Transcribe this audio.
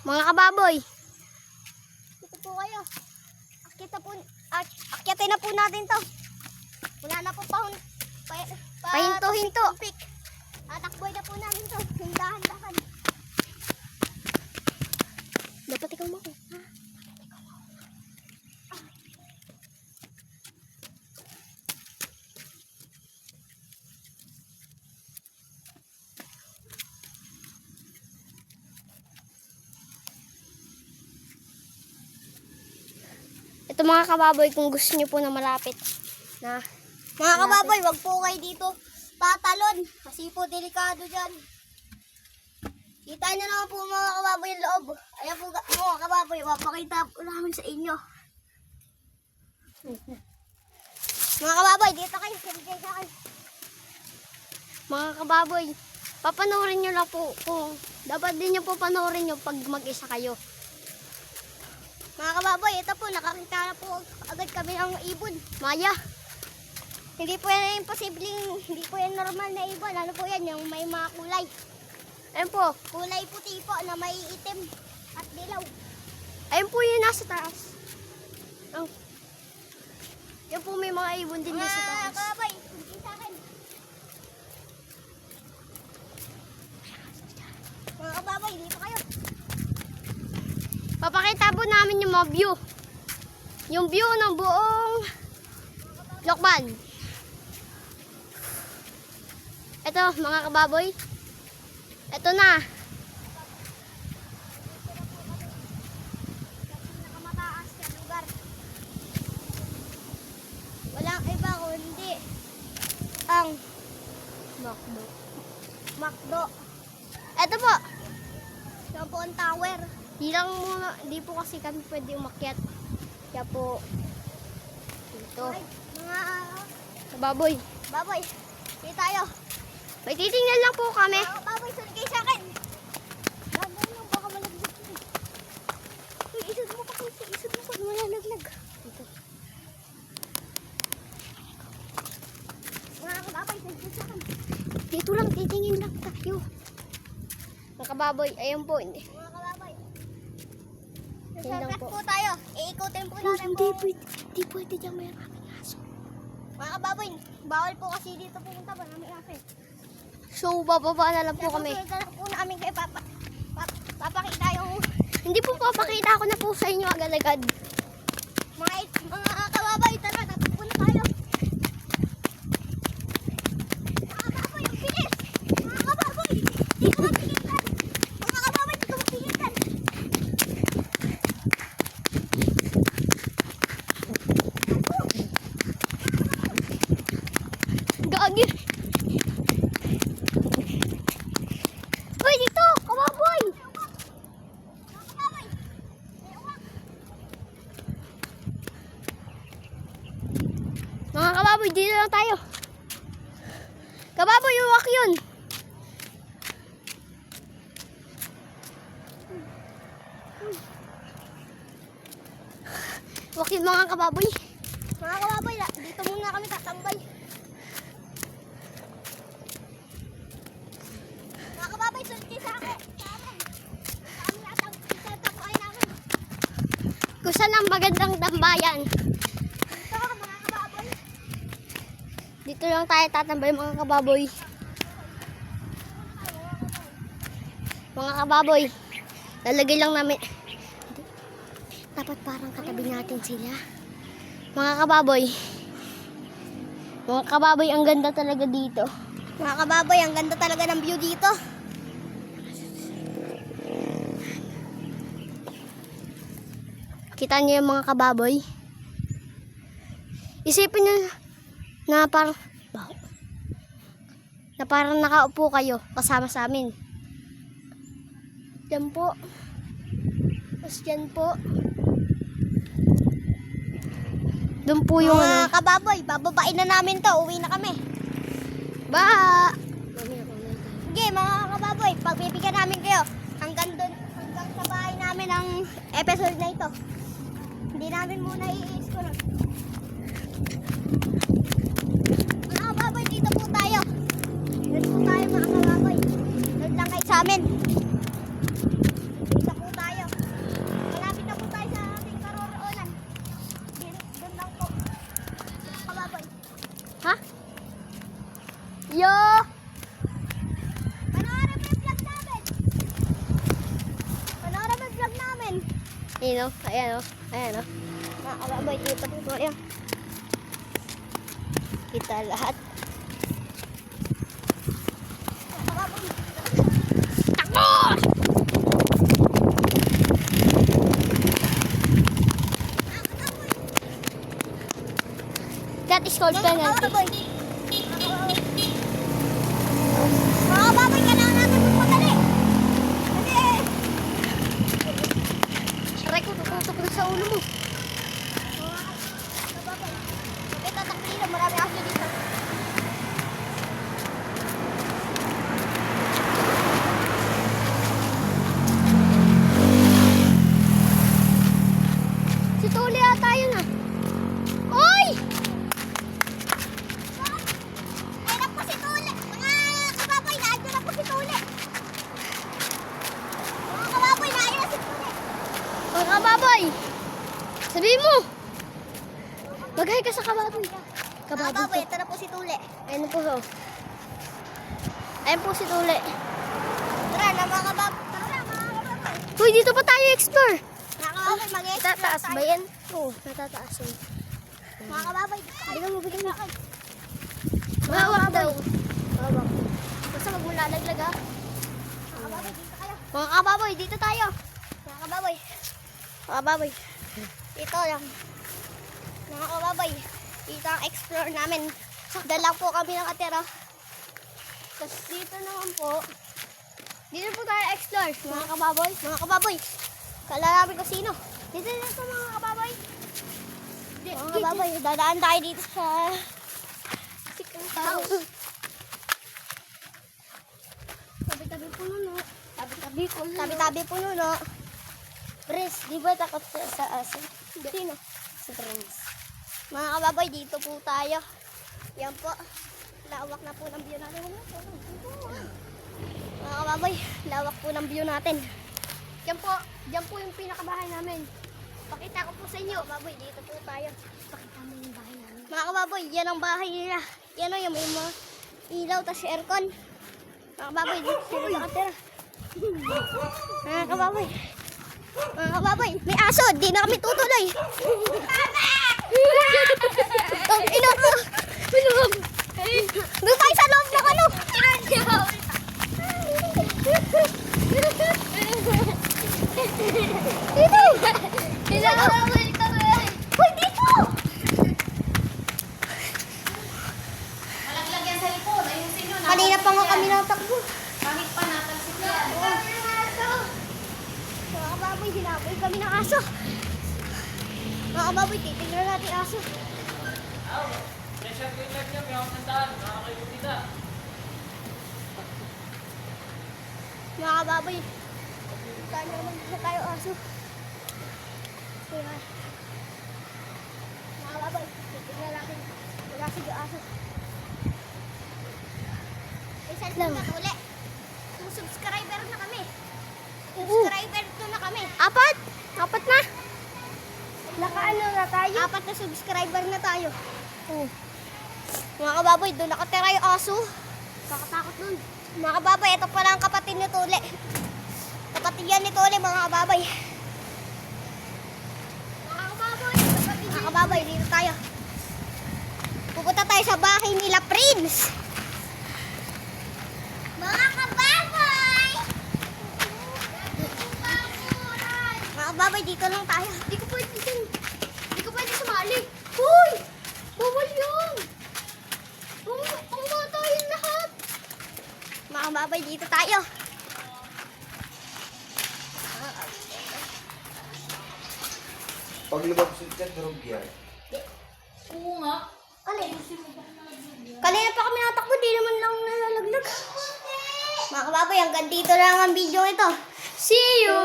Mga kababoy. Ito po kayo. Akyatin na po natin to. Wala na po pahinto-hinto. Tatakboy na po namin to. Dahan-dahan. Dapat ikaw mo ko. Ito mga kababoy, kung gusto niyo po na malapit na mga kababoy, wag po kayo dito tatalon kasi po delikado dyan. Kita nyo naman po mga kababoy yung loob. Ayan po mga kababoy, mapakita po namin sa inyo. Mga kababoy, dito kayo, sinigay sa akin. Mga kababoy, papanoorin nyo lang po kung dapat din nyo po panoorin nyo pag mag-isa kayo. Mga kababoy, ito po, nakakita na po agad kami ng ibon. Maya. Hindi po yan imposibleng, hindi po yan normal na ibon. Ano po yan, yung may mga kulay. Ayun po, kulay puti po na may itim at dilaw. Ayun po yung nasa taas. Oh. Yan po may mga ibon din nasa taas. Mga kababoy, hindi sa akin. Mga kababoy, hindi pa kayo. Papakita po namin yung mga view. Yung view ng buong Lokban. Ito mga kababoy. Ito na. Pinakamataas na lugar. Walang iba kundi ang Macdo. Ito po. Ito po ang tower. Hindi po kasi kami pwede umakyat. Kaya po, dito. Mga baboy. Baboy, hindi tayo. May titingnan lang po kami. Mga baboy, sunod kayo sa akin. Baboy lang, baka malaglag. Uy, isod mo pa kayo. Isod mo pa, malalaglag. Dito. Mga baboy, sunod kayo sa akin. Dito lang, titingin lang tayo. Mga baboy, ayun po, hindi. Sasarap po tayo. Iikutin po natin po. Hindi pwede dyan may maraming aso. Mga kababoy, bawal po kasi dito pumunta. Maraming aso. So, bababa na lang po kami. Sasarap po namin kayo papakita yung... Hindi po papakita ako na po sa inyo agad-agad. Mga kababoy, tara, tatakbo na tayo. Mga kababoy, ang bilis! Mga kababoy, di ko mapigilan! Mga kababoy, di ko mapigilan! Gagi. Uy, dito! Kababoy! Mga kababoy, dito lang tayo. Kababoy, uwak yun. Uwak yun mga kababoy. Mga kababoy, dito muna kami tatambay. Mga kababoy, sulti sa akin. Kung saan ang magandang tambayan. Dito mga kababoy. Dito lang tayo tatambay mga kababoy. Mga kababoy, lalagay lang namin. Dapat parang katabi natin sila. Mga kababoy. Mga kababoy, ang ganda talaga dito. Mga kababoy, ang ganda talaga ng view dito. Kita niyo yung mga kababoy. Isipin niyo na parang nakaupo kayo kasama sa amin. Diyan po. Tapos dyan po. Doon po yung mga kababoy, bababain na namin to. Uwi na kami. Ba! Sige mga kababoy, pagbibigyan namin kayo hanggang sa bahay namin ang episode na ito. Hindi namin muna i-i-scroll. Mga kababoy, dito po tayo. Dito po tayo mga kababoy. Doon lang kayo sa amin. Dito po tayo. Ayan o, ayan o, ayan o. Mga kababoy, dito po tayo. Kita lahat. Takbo! That is called penalty. Mga kababoy, kailangan natin magpadali. Aray ko, tututok na sa ulo mo. Bakit tatakli na? Marami aso dito. Si Tuli ata yun ah. Oy! Ayun po si Tuli. Mga kababoy, naandyan na po si Tuli. Mga kababoy, naandyan na si Tuli. Mga kababoy, sabihin mo. Mag-hi ka sa kababoy. Kababoy, ito na po si Tuli. Ayun po ho. Ayun po si Tuli. Tara na mga kababoy. Tara na mga kababoy. Uy, dito pa tayo explore. Mga kababoy, mag-explore. Natataas ba yan? Oo, natataas yun. Mga kababoy, bigyan mo. Mahawak daw. Mahawak. Basta wag mo lalaglag ha. Mga kababoy, dito kayo. Mga kababoy, dito tayo. Mga kababoy. Mga kababoy. Dito lang. Mga kababoy, dito ang explore namin. Dalang po kami ng atera. Tapos dito naman po. Dito po tayo explore. Mga kababoy. Mga kababoy. Kala namin kung sino. Dito mga kababoy. Mga kababoy, dadaan tayo dito sa sikang tao. Tabi-tabi po nuno. Tabi-tabi po nuno. Prince, di ba takot sa aso? Sino? Si Prince. Mga kababoy, dito po tayo. Yan po. Lawak na po ng view natin. Mga kababoy, lawak po ng view natin. Yan po yung pinakabahay namin. Pakita ko po sa inyo. Kababoy, dito po tayo. Pakita mo yung bahay namin. Mga kababoy, yan ang bahay nila. Yan o, yung may mga ilaw, tas aircon. Mga kababoy, dito sila nakatira. Mga kababoy. Mga kababoy, may aso. Di na kami tutuloy. Ang ina mo. Doon tayo sa loob ng ano. Dito. Hoy, dito. Malaglag yan sa likod. Ayusin nyo. Kanina pa nga kami natakbo. Kahit pa natalsik yan. Mga kababoy, hinaboy kami ng aso. Mga kababoy, titignan natin aso. Mga kababoy, saan naman na tayo aso? Kaya, mga kababoy, titignan natin. Wala siya aso. Isang na uli. 2 subscriber na kami. Subscriber na kami. Apat na. Nakaano na tayo? 4 na subscriber na tayo. Mga kababoy, doon nakatira yung aso. Kakatakot nun. Mga kababoy, ito pala ang kapatid ni Tuli. Kapatid yan ni Tuli, mga kababoy. Mga kababoy, dito tayo. Pupunta tayo sa bahay nila Prince. Mga kababoy! Mga kababoy, dito lang tayo. Hindi ko pwede sumali. Hoy! Bawal yun! Pumatayin lahat! Mga kababoy, dito tayo. Pag lumabas ka, durog yan. Oo nga. Kanina pa kami natakbo, di naman lang nalalaglag. Mga kababoy, hanggang dito lang ang video ito. See you!